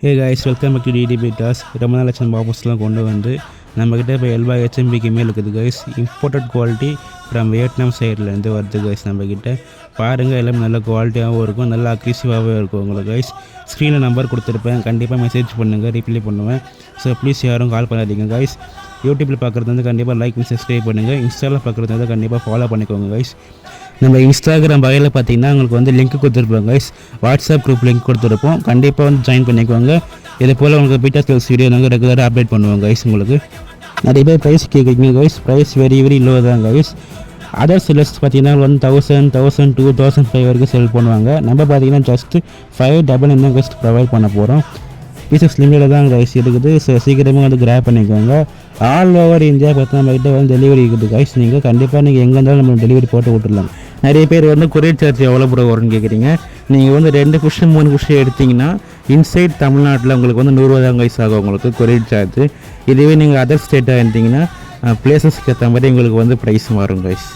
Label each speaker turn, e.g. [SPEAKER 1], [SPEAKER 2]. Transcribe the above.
[SPEAKER 1] Hey guys, welcome back to டிடிபி டாஸ். ரொம்ப நாள் லட்சம் ஆஃபர்ஸ்லாம் கொண்டு வந்து நம்மக்கிட்ட இப்போ 7 HMBக்கு மேல் இருக்குது guys. Imported quality from Vietnam சைட்லேருந்து வருது கைஸ். நம்மக்கிட்ட பாருங்கள், எல்லாமே நல்ல குவாலிட்டியாகவும் இருக்கும், நல்ல அக்ரெசிவாகவும் இருக்கும் உங்களுக்கு கைஸ். ஸ்க்ரீனில் நம்பர் கொடுத்துருப்பேன், கண்டிப்பாக மெசேஜ் பண்ணுங்கள், ரிப்ளை பண்ணுவேன். ஸோ ப்ளீஸ் யாரும் கால் பண்ணாதீங்க கைஸ். யூடியூப்பில் பார்க்குறது வந்து கண்டிப்பாக லைக் பண்ணி சப்ஸ்கிரைப் பண்ணுங்கள். இன்ஸ்டாவில் பார்க்குறது வந்து கண்டிப்பாக ஃபாலோ பண்ணிக்கோங்க கைஸ். நம்ம இன்ஸ்டாகிராம் வகையில் பார்த்தீங்கன்னா உங்களுக்கு வந்து லிங்க் கொடுத்துருப்போம் கைஸ். வாட்ஸ்அப் குரூப் லிங்க் கொடுத்துருப்போம், கண்டிப்பாக வந்து ஜாயின் பண்ணிக்கோங்க. இதே போல் உங்களுக்கு பீட்டா ஸ்கில்ஸ் வீடியோ நாங்கள் ரெகுலராக அப்டேட் பண்ணுவோம் கைஸ். உங்களுக்கு நிறைய பேர் ப்ரைஸ் கேட்குறீங்க கைஸ். ப்ரைஸ் வெரி லோ தான் கைஸ். அதர் செல்லர்ஸ் பார்த்தீங்கன்னா 1000, 1000, 2005 வரைக்கும் செல் பண்ணுவாங்க. நம்ம பார்த்தீங்கன்னா ஜஸ்ட் 599 தான் கைஸ் ப்ரொவைட் பண்ண போகிறோம். பீசஸ் லிமிட்டில் தான் கைஸ் இருக்குது. ஸோ சீக்கிரமாக வந்து கிராப் பண்ணிக்கோங்க. ஆல் ஓவர் இந்தியா பார்த்து நம்மகிட்ட வந்து டெலிவரி இருக்குது கைஸ். நீங்கள் கண்டிப்பாக நீங்கள் எங்கே இருந்தாலும் நம்ம டெலிவரி போட்டு விட்டுடலாம். நிறைய பேர் வந்து கொரியர் சார்ஜ் எவ்வளோ ப்ரோ வரும்னு கேட்குறீங்க. நீங்கள் வந்து 2 குஷன் 3 குஷன் எடுத்திங்கன்னா இன்சைட் தமிழ்நாட்டில் உங்களுக்கு வந்து 100 ரூபா தான் கைஸ் ஆகும் உங்களுக்கு கொரியர் சார்ஜ். இதுவே நீங்கள் அதர் ஸ்டேட்டாக இருந்தீங்கன்னா பிளேசஸ்க்கு ஏற்ற மாதிரி உங்களுக்கு வந்து ப்ரைஸ் மாறும் கைஸ்.